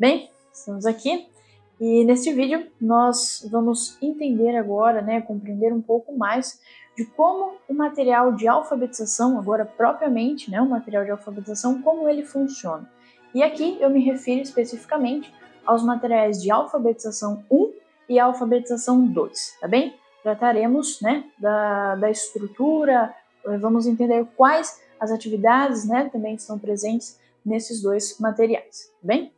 Bem, estamos aqui e neste vídeo nós vamos entender agora, compreender um pouco mais de como o material de alfabetização, agora propriamente, o material de alfabetização, como ele funciona. E aqui eu me refiro especificamente aos materiais de alfabetização 1 e alfabetização 2, tá bem? Trataremos, da estrutura, vamos entender quais as atividades, também estão presentes nesses dois materiais, tá bem?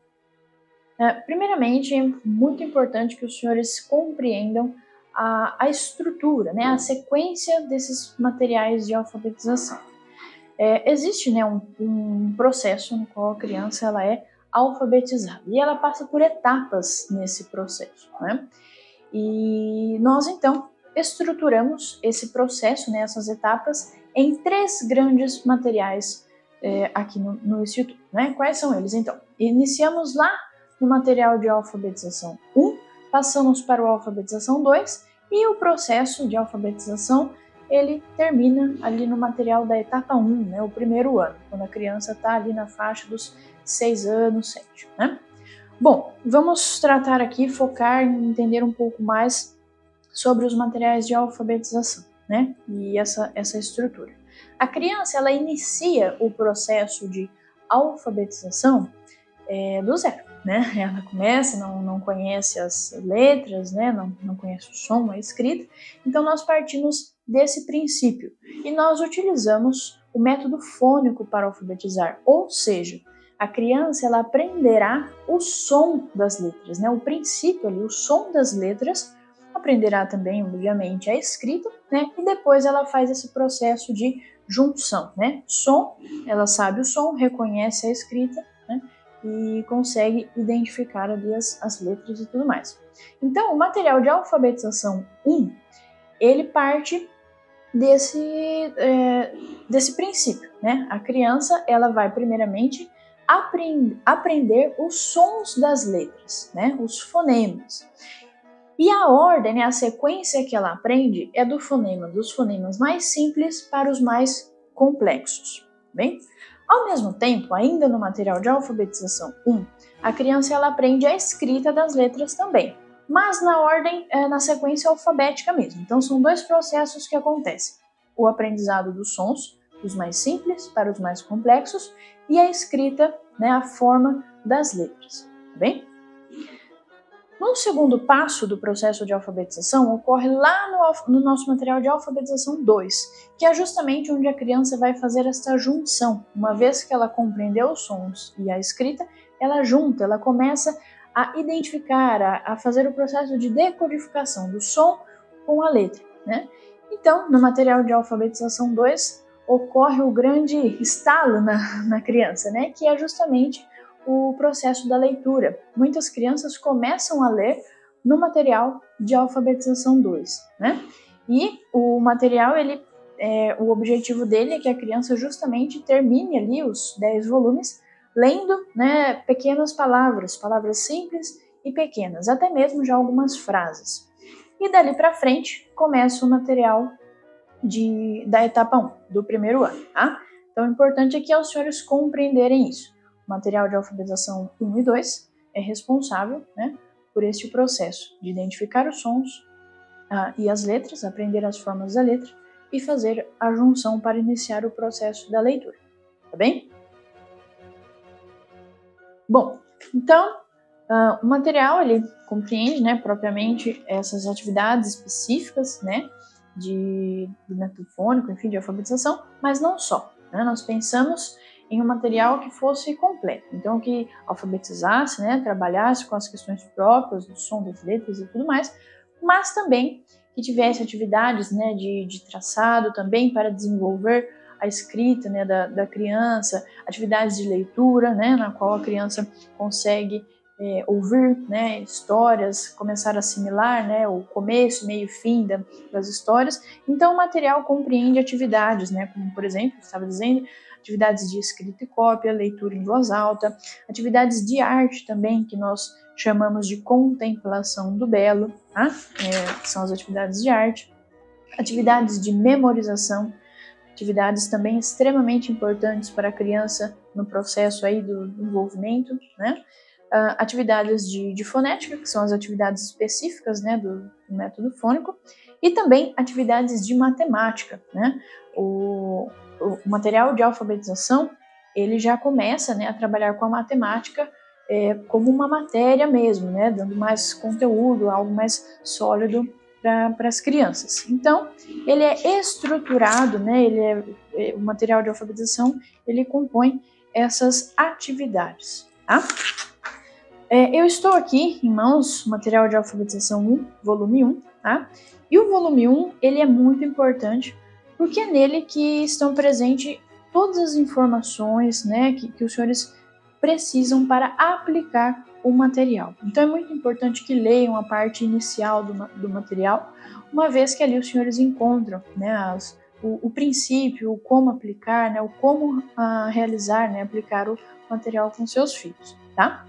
Primeiramente, é muito importante que os senhores compreendam a estrutura, a sequência desses materiais de alfabetização. Existe um processo no qual a criança ela é alfabetizada e ela passa por etapas nesse processo. E nós, então, estruturamos esse processo, essas etapas, em 3 grandes materiais aqui no Instituto. Quais são eles, então? Iniciamos lá no material de alfabetização 1, passamos para o alfabetização 2 e o processo de alfabetização ele termina ali no material da etapa 1, o primeiro ano, quando a criança está ali na faixa dos 6 anos, 7. Bom, vamos tratar aqui, focar em entender um pouco mais sobre os materiais de alfabetização, e essa estrutura. A criança ela inicia o processo de alfabetização do zero. Ela começa, não conhece as letras, não conhece o som, a escrita, então nós partimos desse princípio e nós utilizamos o método fônico para alfabetizar, ou seja, a criança ela aprenderá o som das letras, o princípio ali, o som das letras, aprenderá também, obviamente, a escrita, e depois ela faz esse processo de junção, som, ela sabe o som, reconhece a escrita, e consegue identificar ali as letras e tudo mais. Então, o material de alfabetização 1, ele parte desse princípio, A criança, ela vai primeiramente aprender os sons das letras, os fonemas. E a ordem, a sequência que ela aprende é dos fonemas mais simples para os mais complexos, bem? Ao mesmo tempo, ainda no material de alfabetização 1, a criança ela aprende a escrita das letras também, mas na ordem, na sequência alfabética mesmo. Então, são 2 processos que acontecem. O aprendizado dos sons, dos mais simples para os mais complexos, e a escrita, a forma das letras, tá bem? No segundo passo do processo de alfabetização, ocorre lá no nosso material de alfabetização 2, que é justamente onde a criança vai fazer esta junção. Uma vez que ela compreendeu os sons e a escrita, ela junta, ela começa a identificar, a fazer o processo de decodificação do som com a letra. Então, no material de alfabetização 2, ocorre o grande estalo na criança, que é justamente o processo da leitura. Muitas crianças começam a ler no material de alfabetização 2, E o material, o objetivo dele é que a criança justamente termine ali os 10 volumes lendo, pequenas palavras simples e pequenas, até mesmo já algumas frases. E dali para frente começa o material da etapa 1, do primeiro ano, Então, o importante aqui é os senhores compreenderem isso. O material de alfabetização 1 e 2 é responsável por este processo de identificar os sons e as letras, aprender as formas da letra e fazer a junção para iniciar o processo da leitura. Tá bem? Bom, então, o material ele compreende propriamente essas atividades específicas do método fônico, enfim, de alfabetização, mas não só. Nós pensamos em um material que fosse completo, então que alfabetizasse, trabalhasse com as questões próprias do som das letras e tudo mais, mas também que tivesse atividades de traçado também para desenvolver a escrita da criança, atividades de leitura, na qual a criança consegue ouvir histórias, começar a assimilar o começo, meio e fim das histórias. Então o material compreende atividades, como por exemplo, estava dizendo, atividades de escrita e cópia, leitura em voz alta, atividades de arte também, que nós chamamos de contemplação do belo, que são as atividades de arte, atividades de memorização, atividades também extremamente importantes para a criança no processo aí do desenvolvimento, atividades de fonética, que são as atividades específicas, né, do método fônico, e também atividades de matemática, né? O material de alfabetização, ele já começa, né, a trabalhar com a matemática como uma matéria mesmo, né, dando mais conteúdo, algo mais sólido para as crianças. Então, ele é estruturado, né, o material de alfabetização, ele compõe essas atividades, tá? Eu estou aqui em mãos, material de alfabetização 1, volume 1, tá? E o volume 1, ele é muito importante, porque é nele que estão presentes todas as informações, né, que os senhores precisam para aplicar o material. Então é muito importante que leiam a parte inicial do material, uma vez que ali os senhores encontram, né, o princípio, o como aplicar, né, o como realizar, né, aplicar o material com seus filhos, tá?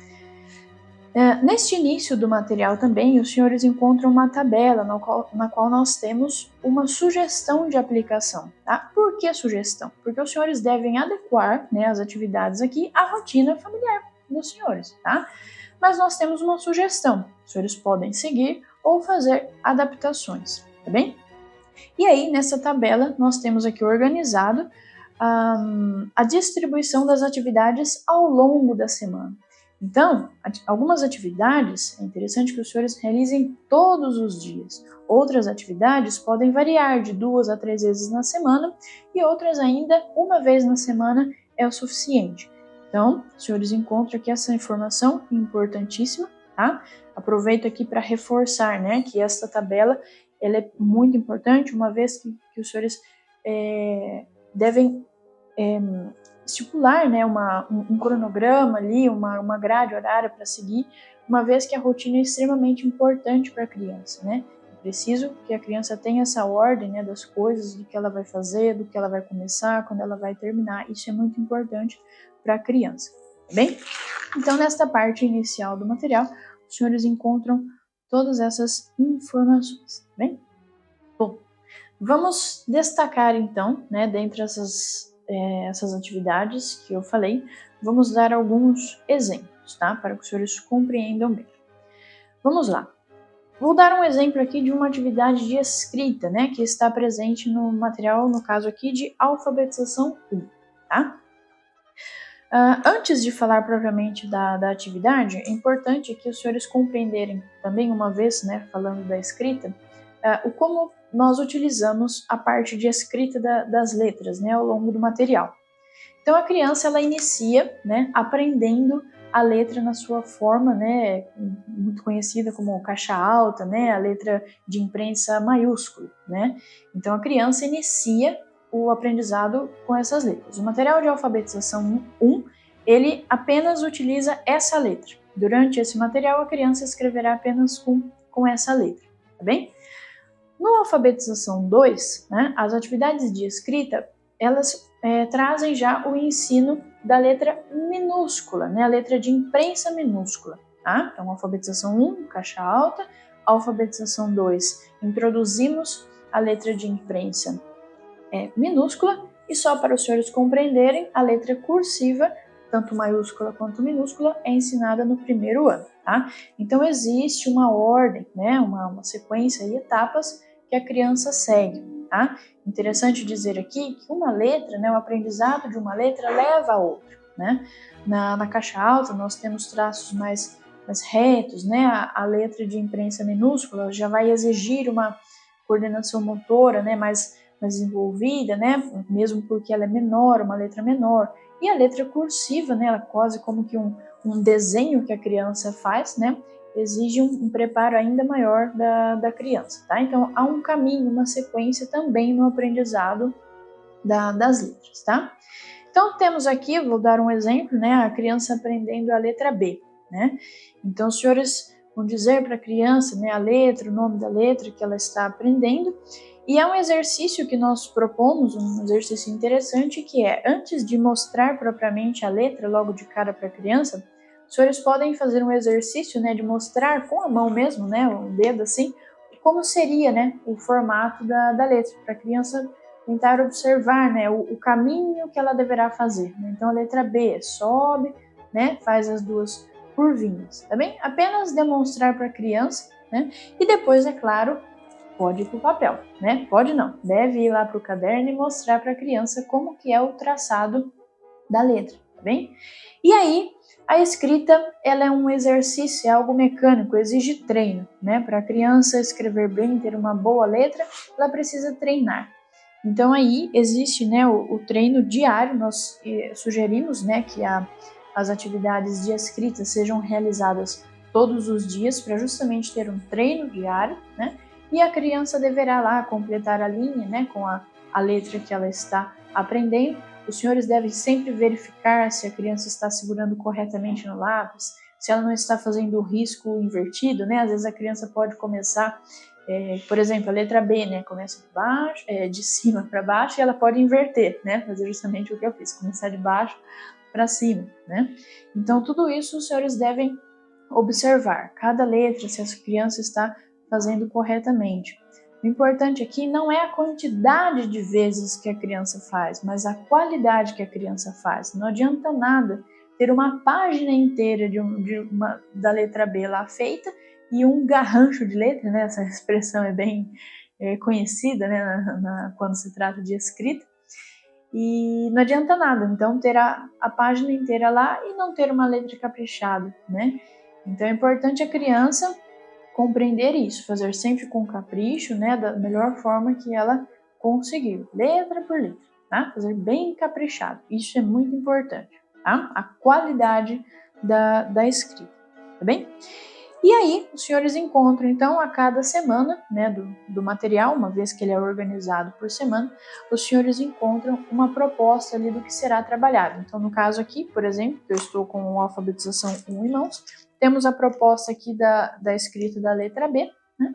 Neste início do material também, os senhores encontram uma tabela na qual nós temos uma sugestão de aplicação. Tá? Por que sugestão? Porque os senhores devem adequar, né, as atividades aqui à rotina familiar dos senhores. Tá? Mas nós temos uma sugestão. Os senhores podem seguir ou fazer adaptações. Tá bem? E aí, nessa tabela, nós temos aqui organizado a distribuição das atividades ao longo da semana. Então, algumas atividades é interessante que os senhores realizem todos os dias. Outras atividades podem variar de 2 a 3 vezes na semana e outras ainda uma vez na semana é o suficiente. Então, os senhores encontram aqui essa informação importantíssima, tá? Aproveito aqui para reforçar, né, que esta tabela ela é muito importante, uma vez que os senhores devem estipular, né, um cronograma ali, uma grade horária para seguir, uma vez que a rotina é extremamente importante para a criança, né? É preciso que a criança tenha essa ordem, né, das coisas, do que ela vai fazer, do que ela vai começar, quando ela vai terminar. Isso é muito importante para a criança, tá bem? Então, nesta parte inicial do material, os senhores encontram todas essas informações, tá bem? Bom, vamos destacar então, né, dentre essas atividades que eu falei, vamos dar alguns exemplos, tá, para que os senhores compreendam bem. Vamos lá. Vou dar um exemplo aqui de uma atividade de escrita, né, que está presente no material, no caso aqui, de alfabetização 1, tá? Antes de falar propriamente da atividade, é importante que os senhores compreenderem também, uma vez, né, falando da escrita, o como nós utilizamos a parte de escrita das letras, né, ao longo do material. Então a criança ela inicia, né, aprendendo a letra na sua forma, né, muito conhecida como caixa alta, né, a letra de imprensa maiúscula, né. Então a criança inicia o aprendizado com essas letras. O material de alfabetização 1, ele apenas utiliza essa letra. Durante esse material a criança escreverá apenas com essa letra, tá bem? No alfabetização 2, né, as atividades de escrita, elas trazem já o ensino da letra minúscula, né, a letra de imprensa minúscula. Tá? Então, alfabetização 1, caixa alta, alfabetização 2, introduzimos a letra de imprensa minúscula, e só para os senhores compreenderem, a letra cursiva, tanto maiúscula quanto minúscula, é ensinada no primeiro ano. Tá? Então, existe uma ordem, né, uma sequência e etapas que a criança segue. Tá? Interessante dizer aqui que uma letra, né, o aprendizado de uma letra leva a outra. Né? Na caixa alta, nós temos traços mais retos, né? A letra de imprensa minúscula já vai exigir uma coordenação motora, né, mais desenvolvida, né, mesmo porque ela é menor, uma letra menor. E a letra cursiva, né, ela quase como que um desenho que a criança faz, né, exige um preparo ainda maior da criança, tá? Então, há um caminho, uma sequência também no aprendizado das letras, tá? Então, temos aqui, vou dar um exemplo, né, a criança aprendendo a letra B, né? Então, os senhores vão dizer para a criança, né, a letra, o nome da letra que ela está aprendendo, e é um exercício que nós propomos, um exercício interessante, que é, antes de mostrar propriamente a letra logo de cara para a criança, os senhores podem fazer um exercício, né, de mostrar com a mão mesmo, né, o dedo assim, como seria, né, o formato da letra, para a criança tentar observar, né, o caminho que ela deverá fazer. Então, a letra B sobe, né, faz as duas por vinhas, tá bem? Apenas demonstrar para a criança, né? E depois, é claro, pode ir para o papel, né? Pode não, deve ir lá para o caderno e mostrar para a criança como que é o traçado da letra, tá bem? E aí, a escrita, ela é um exercício, é algo mecânico, exige treino, né? Para a criança escrever bem, ter uma boa letra, ela precisa treinar. Então aí existe, né, o treino diário. Nós sugerimos, né, que as atividades de escrita sejam realizadas todos os dias para justamente ter um treino diário, né? E a criança deverá lá completar a linha, né, com a letra que ela está aprendendo. Os senhores devem sempre verificar se a criança está segurando corretamente no lápis, se ela não está fazendo o risco invertido, né? Às vezes a criança pode começar, por exemplo, a letra B, né? Começa de baixo, de cima para baixo, e ela pode inverter, né? Fazer justamente o que eu fiz, começar de baixo para cima, né? Então tudo isso os senhores devem observar, cada letra, se a criança está fazendo corretamente. O importante aqui não é a quantidade de vezes que a criança faz, mas a qualidade que a criança faz. Não adianta nada ter uma página inteira da letra B lá feita e um garrancho de letra, né? Essa expressão é bem conhecida, né? Quando se trata de escrita. E não adianta nada, então, ter a página inteira lá e não ter uma letra caprichada, né? Então é importante a criança compreender isso, fazer sempre com capricho, né, da melhor forma que ela conseguir, letra por letra, tá? Fazer bem caprichado, isso é muito importante, tá? A qualidade da escrita, tá bem? E aí, os senhores encontram, então, a cada semana, né, do material, uma vez que ele é organizado por semana, os senhores encontram uma proposta ali do que será trabalhado. Então, no caso aqui, por exemplo, eu estou com a alfabetização 1 em mãos, temos a proposta aqui da escrita da letra B, né?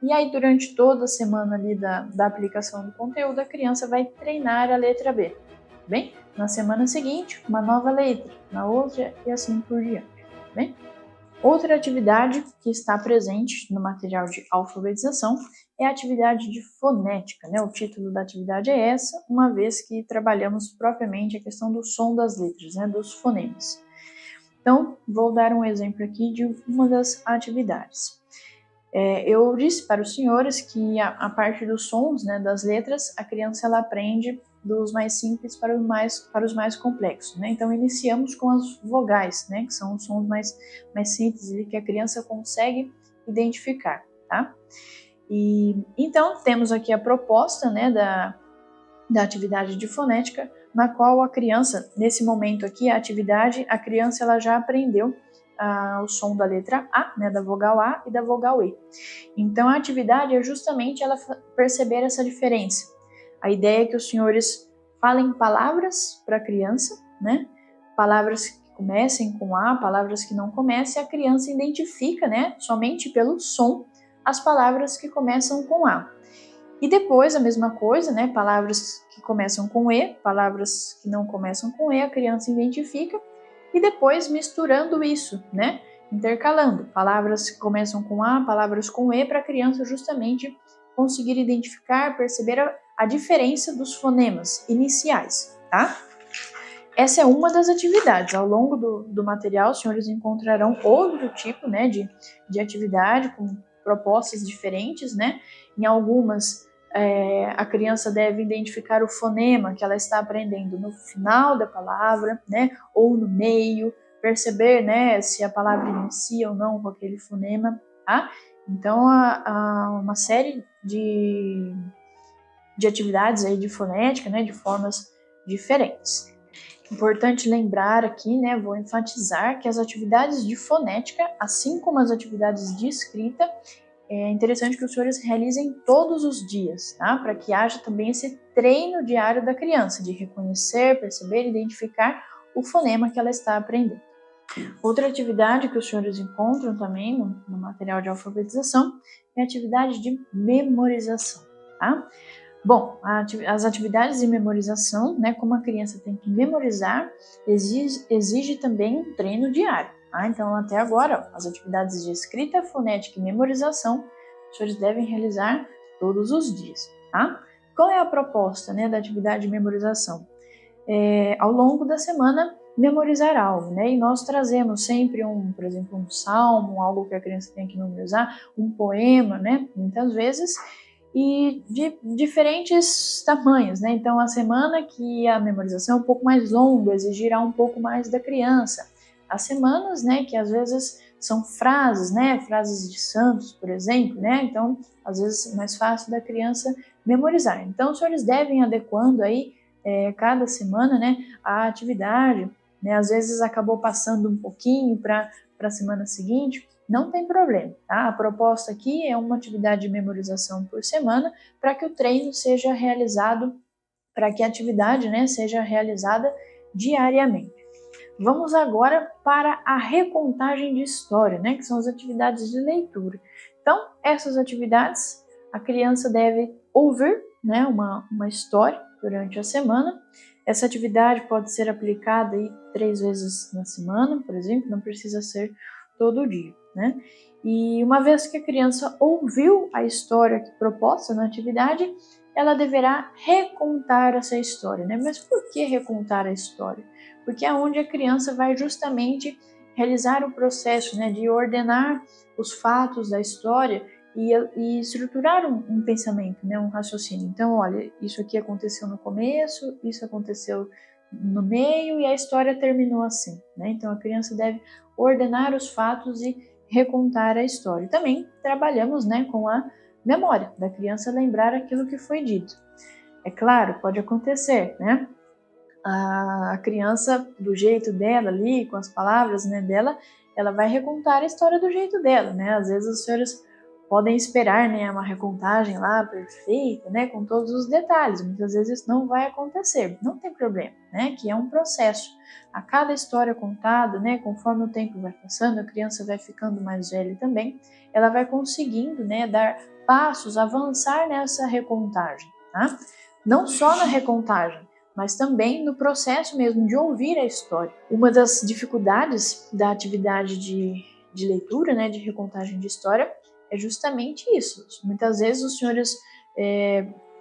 E aí, durante toda a semana ali da aplicação do conteúdo, a criança vai treinar a letra B, bem? Na semana seguinte, uma nova letra, na outra e assim por diante, bem? Outra atividade que está presente no material de alfabetização é a atividade de fonética, né? O título da atividade é essa, uma vez que trabalhamos propriamente a questão do som das letras, né? Dos fonemas. Então, vou dar um exemplo aqui de uma das atividades. Eu disse para os senhores que a parte dos sons, né, das letras, a criança ela aprende dos mais simples para os mais complexos, né? Então, iniciamos com as vogais, né, que são os sons mais simples e que a criança consegue identificar, tá? E então, temos aqui a proposta, né, da atividade de fonética, na qual a criança, nesse momento aqui, a criança ela já aprendeu o som da letra A, né, da vogal A e da vogal E. Então, a atividade é justamente ela perceber essa diferença. A ideia é que os senhores falem palavras para a criança, né, palavras que comecem com A, palavras que não comecem, a criança identifica, né, somente pelo som, as palavras que começam com A. E depois a mesma coisa, né? Palavras que começam com E, palavras que não começam com E, a criança identifica. E depois misturando isso, né? Intercalando palavras que começam com A, palavras com E, para a criança justamente conseguir identificar, perceber a diferença dos fonemas iniciais, tá? Essa é uma das atividades. Ao longo do material, os senhores encontrarão outro tipo, né, de atividade com propostas diferentes, né? Em algumas, a criança deve identificar o fonema que ela está aprendendo no final da palavra, né? Ou no meio, perceber, né, se a palavra inicia ou não com aquele fonema, tá? Então, há uma série de atividades aí de fonética, né, de formas diferentes. Importante lembrar aqui, né, vou enfatizar que as atividades de fonética, assim como as atividades de escrita, é interessante que os senhores realizem todos os dias, tá? Para que haja também esse treino diário da criança, de reconhecer, perceber e identificar o fonema que ela está aprendendo. Outra atividade que os senhores encontram também no material de alfabetização é a atividade de memorização, tá? Bom, as atividades de memorização, né, como a criança tem que memorizar, exige também um treino diário. Tá? Então, até agora, as atividades de escrita, fonética e memorização, os senhores devem realizar todos os dias. Tá? Qual é a proposta, né, da atividade de memorização? Ao longo da semana, memorizar algo, né? E nós trazemos sempre por exemplo, um salmo, algo que a criança tem que memorizar, um poema, né? Muitas vezes, e de diferentes tamanhos, né? Então, a semana que a memorização é um pouco mais longa, exigirá um pouco mais da criança. As semanas, né, que às vezes são frases, né? Frases de santos, por exemplo, né? Então, às vezes é mais fácil da criança memorizar. Então, os senhores devem adequando aí cada semana, né, a atividade, né? Às vezes acabou passando um pouquinho para a semana seguinte, não tem problema, tá? A proposta aqui é uma atividade de memorização por semana para que o treino seja realizado, para que a atividade, né, seja realizada diariamente. Vamos agora para a recontagem de história, né, que são as atividades de leitura. Então, essas atividades, a criança deve ouvir, né, uma história durante a semana. Essa atividade pode ser aplicada aí 3 vezes na semana, por exemplo, não precisa ser todo dia, né? E uma vez que a criança ouviu a história proposta na atividade, ela deverá recontar essa história, né? Mas por que recontar a história? Porque é onde a criança vai justamente realizar o processo, né, de ordenar os fatos da história e estruturar um pensamento, né, um raciocínio. Então, olha, isso aqui aconteceu no começo, isso aconteceu no meio e a história terminou assim, né? Então, a criança deve ordenar os fatos e recontar a história. E também trabalhamos, né, com a memória da criança lembrar aquilo que foi dito. É claro, pode acontecer, né? A criança, do jeito dela ali, com as palavras, né, dela, ela vai recontar a história do jeito dela, né? Às vezes os senhores podem esperar, né, uma recontagem lá perfeita, né, com todos os detalhes. Muitas vezes isso não vai acontecer, não tem problema, né, que é um processo. A cada história contada, né, conforme o tempo vai passando, a criança vai ficando mais velha também, ela vai conseguindo, né, dar passos, avançar nessa recontagem, tá? Não só na recontagem, mas também no processo mesmo de ouvir a história. Uma das dificuldades da atividade de leitura, né, de recontagem de história, é justamente isso. Muitas vezes os senhores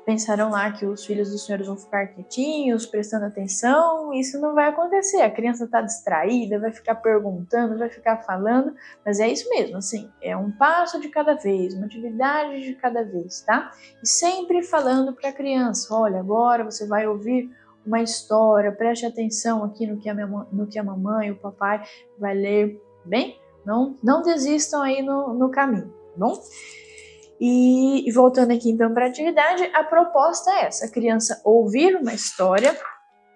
pensarão lá que os filhos dos senhores vão ficar quietinhos, prestando atenção, isso não vai acontecer. A criança está distraída, vai ficar perguntando, vai ficar falando, mas é isso mesmo, assim, é um passo de cada vez, uma atividade de cada vez, tá? E sempre falando para a criança, olha, agora você vai ouvir uma história, preste atenção aqui no que a mamãe e o papai vai ler, bem? Não desistam aí no caminho, tá bom? E voltando aqui então para a atividade, a proposta é essa, a criança ouvir uma história,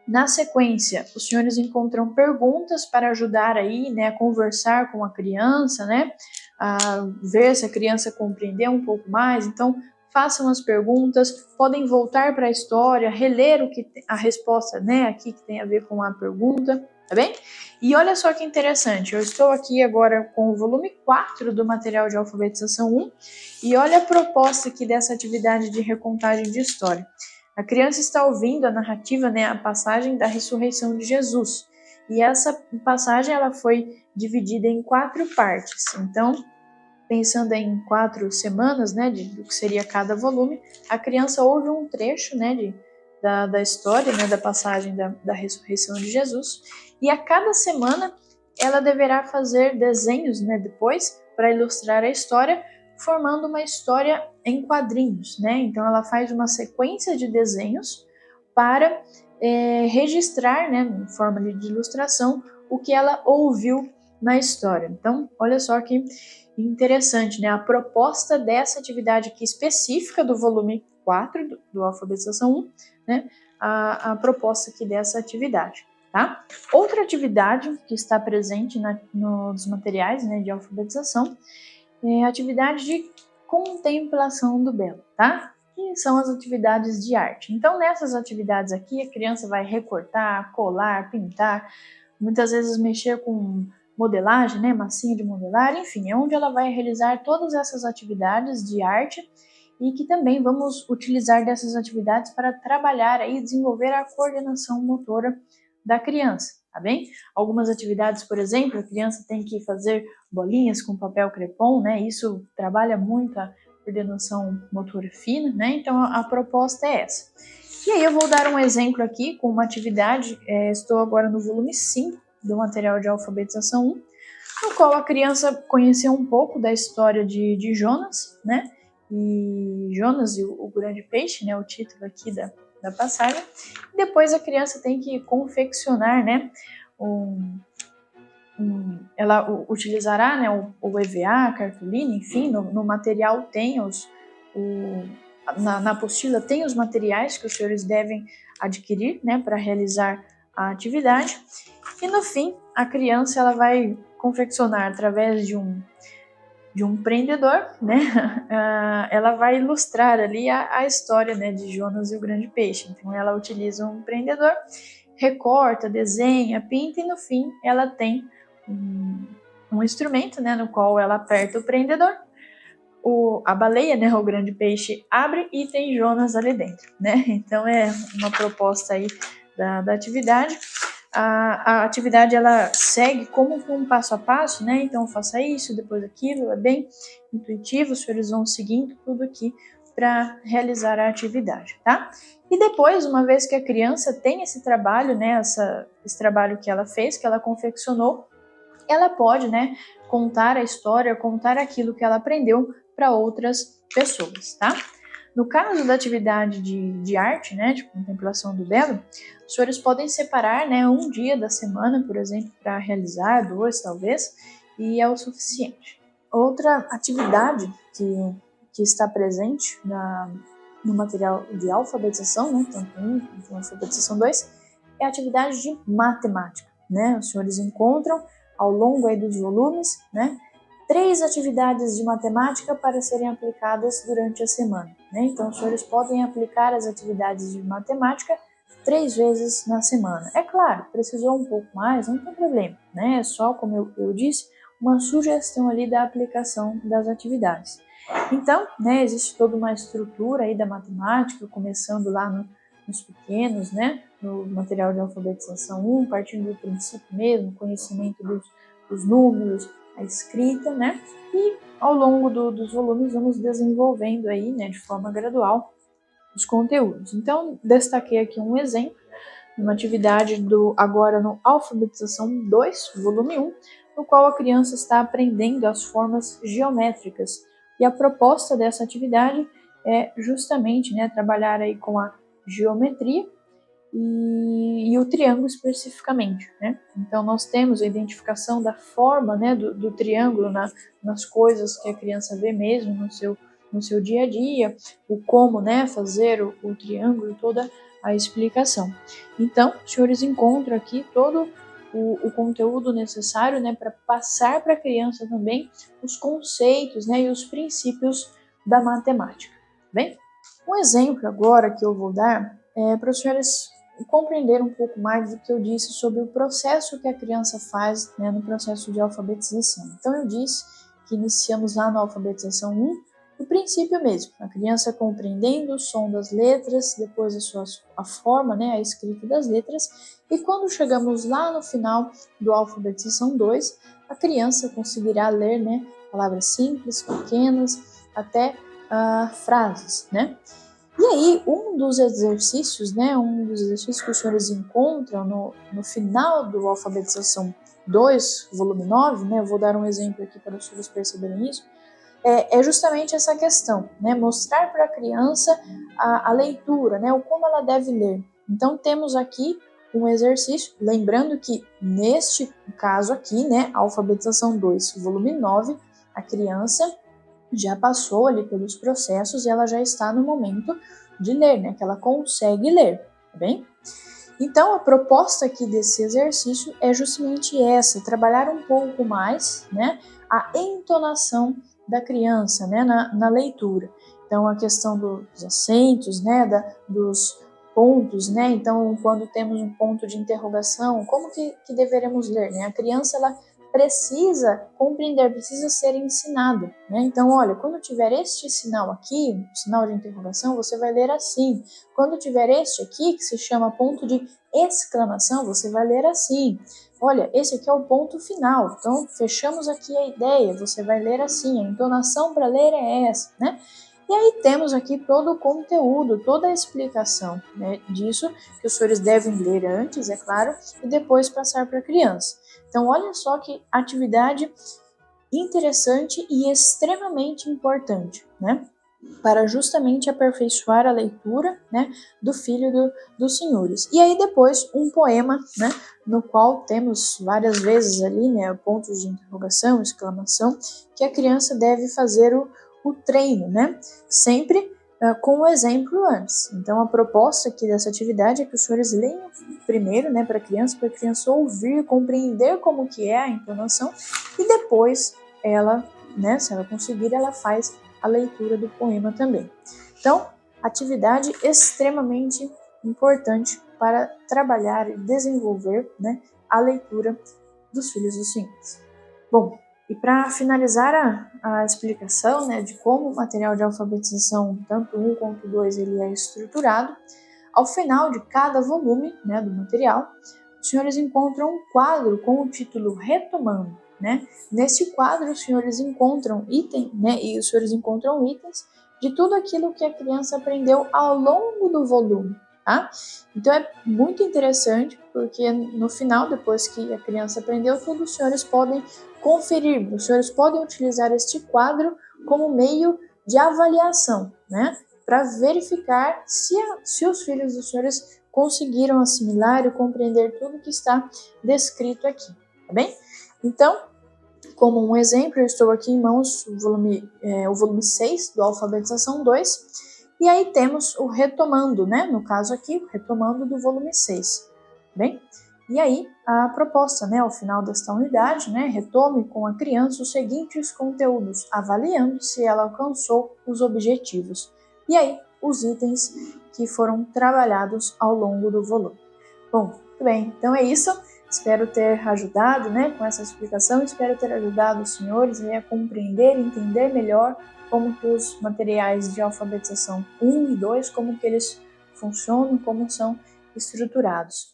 na sequência os senhores encontram perguntas para ajudar aí, né, a conversar com a criança, né, a ver se a criança compreendeu um pouco mais, então façam as perguntas, podem voltar para a história, reler a resposta, né, aqui que tem a ver com a pergunta, tá bem? E olha só que interessante, eu estou aqui agora com o volume 4 do material de alfabetização 1 e olha a proposta aqui dessa atividade de recontagem de história. A criança está ouvindo a narrativa, né, a passagem da ressurreição de Jesus. E essa passagem ela foi dividida em 4 partes. Então, pensando em 4 semanas, né, do que seria cada volume, a criança ouve um trecho, né, da história, né, da passagem da ressurreição de Jesus. E a cada semana ela deverá fazer desenhos, né, depois para ilustrar a história, formando uma história em quadrinhos, né? Então ela faz uma sequência de desenhos para registrar, né, em forma de ilustração, o que ela ouviu na história. Então, olha só que interessante, né? A proposta dessa atividade aqui específica do volume 4 do Alfabetização 1, né? A proposta aqui dessa atividade, tá? Outra atividade que está presente nos materiais, né, de alfabetização é a atividade de contemplação do belo, tá? Que são as atividades de arte. Então, nessas atividades aqui, a criança vai recortar, colar, pintar, muitas vezes mexer com modelagem, né, massinha de modelar, enfim, é onde ela vai realizar todas essas atividades de arte e que também vamos utilizar dessas atividades para trabalhar e desenvolver a coordenação motora da criança, tá bem? Algumas atividades, por exemplo, a criança tem que fazer bolinhas com papel crepom, né? Isso trabalha muito a coordenação motora fina, né? Então a proposta é essa. E E aí eu vou dar um exemplo aqui com uma atividade, estou agora no volume 5 do material de alfabetização 1, no qual a criança conheceu um pouco da história de Jonas, né? E Jonas e o grande peixe, né? O título aqui da passagem. Depois a criança tem que confeccionar, né? Ela utilizará, né, o EVA, a cartolina, enfim, no material tem na apostila tem os materiais que os senhores devem adquirir, né, para realizar a atividade. E no fim, a criança ela vai confeccionar através de um prendedor, né? Ela vai ilustrar ali a história, né, de Jonas e o grande peixe. Então ela utiliza um prendedor, recorta, desenha, pinta e no fim ela tem um instrumento, né, no qual ela aperta o prendedor, a baleia, né, o grande peixe, abre e tem Jonas ali dentro, né? Então é uma proposta aí da atividade. A atividade ela segue como um passo a passo, né? Então faça isso, depois aquilo, é bem intuitivo, os senhores vão seguindo tudo aqui para realizar a atividade, tá? E depois, uma vez que a criança tem esse trabalho, né, esse trabalho que ela fez, que ela confeccionou, ela pode, né, contar a história, contar aquilo que ela aprendeu para outras pessoas, tá? No caso da atividade de arte, né, de contemplação do belo, os senhores podem separar, né, um dia da semana, por exemplo, para realizar, 2 talvez, e é o suficiente. Outra atividade que está presente no material de alfabetização, né, tanto 1 quanto alfabetização 2, é a atividade de matemática, né? Os senhores encontram ao longo aí dos volumes, né, 3 atividades de matemática para serem aplicadas durante a semana, né? Então, os senhores podem aplicar as atividades de matemática 3 vezes na semana. É claro, precisou um pouco mais, não tem problema, né? É só, como eu disse, uma sugestão ali da aplicação das atividades. Então, né, existe toda uma estrutura aí da matemática, começando lá nos pequenos, né, no material de alfabetização 1, partindo do princípio mesmo, conhecimento dos números, a escrita, né, e ao longo dos volumes vamos desenvolvendo aí, né, de forma gradual os conteúdos. Então, destaquei aqui um exemplo, uma atividade agora no Alfabetização 2, volume 1, no qual a criança está aprendendo as formas geométricas. E a proposta dessa atividade é justamente, né, trabalhar aí com a geometria e o triângulo especificamente, né? Então nós temos a identificação da forma, né, do triângulo nas coisas que a criança vê mesmo no seu dia a dia, o como, né, fazer o triângulo, toda a explicação. Então, os senhores encontram aqui todo o conteúdo necessário, né, para passar para a criança também os conceitos, né, e os princípios da matemática. Bem, um exemplo agora que eu vou dar é para os senhores compreender um pouco mais do que eu disse sobre o processo que a criança faz, né, no processo de alfabetização. Então eu disse que iniciamos lá na alfabetização 1, o princípio mesmo, a criança compreendendo o som das letras, depois a forma, né, a escrita das letras, e quando chegamos lá no final do alfabetização 2, a criança conseguirá ler, né, palavras simples, pequenas, até frases, né? E aí, um dos exercícios, né, que os senhores encontram no final do Alfabetização 2, volume 9, né, eu vou dar um exemplo aqui para os senhores perceberem isso, é justamente essa questão, né, mostrar para a criança a leitura, né, o como ela deve ler. Então, temos aqui um exercício, lembrando que neste caso aqui, né, Alfabetização 2, volume 9, a criança já passou ali pelos processos e ela já está no momento de ler, né? Que ela consegue ler, tá bem? Então, a proposta aqui desse exercício é justamente essa, trabalhar um pouco mais, né, a entonação da criança, né, na leitura. Então, a questão dos acentos, né, dos pontos, né, então, quando temos um ponto de interrogação, como que deveremos ler, né? A criança, ela precisa compreender, precisa ser ensinada, né? Então, olha, quando tiver este sinal aqui, sinal de interrogação, você vai ler assim. Quando tiver este aqui, que se chama ponto de exclamação, você vai ler assim. Olha, esse aqui é o ponto final. Então, fechamos aqui a ideia, você vai ler assim. A entonação para ler é essa, né? E aí temos aqui todo o conteúdo, toda a explicação, né, disso, que os senhores devem ler antes, é claro, e depois passar para a criança. Então, olha só que atividade interessante e extremamente importante, né? Para justamente aperfeiçoar a leitura, né, do filho dos senhores. E aí depois um poema, né, no qual temos várias vezes ali, né, pontos de interrogação, exclamação, que a criança deve fazer o treino, né, sempre com o exemplo antes. Então a proposta aqui dessa atividade é que os senhores leiam primeiro, né, para a criança ouvir, compreender como que é a entonação e depois ela, né, se ela conseguir, ela faz a leitura do poema também. Então, atividade extremamente importante para trabalhar e desenvolver, né, a leitura dos filhos dos senhores. Bom, e para finalizar a explicação, né, de como o material de alfabetização, tanto 1 quanto 2, ele é estruturado, ao final de cada volume, né, do material, os senhores encontram um quadro com o título Retomando. Né? Nesse quadro, os senhores encontram itens de tudo aquilo que a criança aprendeu ao longo do volume. Tá? Então é muito interessante, porque no final, depois que a criança aprendeu tudo, os senhores podem conferir, os senhores podem utilizar este quadro como meio de avaliação, né? Para verificar se os filhos dos senhores conseguiram assimilar e compreender tudo que está descrito aqui, tá bem? Então, como um exemplo, eu estou aqui em mãos o volume 6 do Alfabetização 2, e aí temos o Retomando, né? No caso aqui, o Retomando do volume 6, bem? E aí, a proposta, né, ao final desta unidade, né, retome com a criança os seguintes conteúdos, avaliando se ela alcançou os objetivos. E aí, os itens que foram trabalhados ao longo do volume. Bom, muito bem, então é isso. Espero ter ajudado, né, com essa explicação, espero ter ajudado os senhores, né, a compreender e entender melhor como que os materiais de alfabetização 1 e 2, como que eles funcionam, como são estruturados.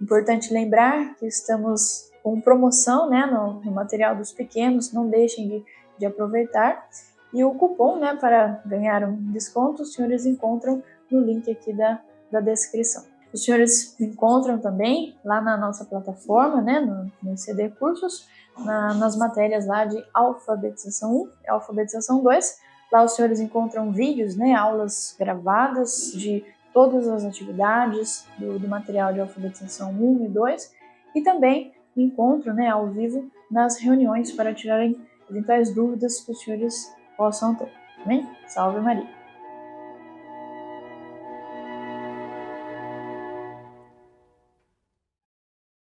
Importante lembrar que estamos com promoção, né, no material dos pequenos, não deixem de aproveitar. E o cupom, né, para ganhar um desconto, os senhores encontram no link aqui da descrição. Os senhores encontram também lá na nossa plataforma, né, no CD Cursos, nas matérias lá de Alfabetização 1 e Alfabetização 2. Lá os senhores encontram vídeos, né, aulas gravadas de todas as atividades do material de Alfabetização 1 e 2 e também encontro, né, ao vivo nas reuniões para tirarem eventuais dúvidas que os senhores possam ter. Amém? Salve Maria!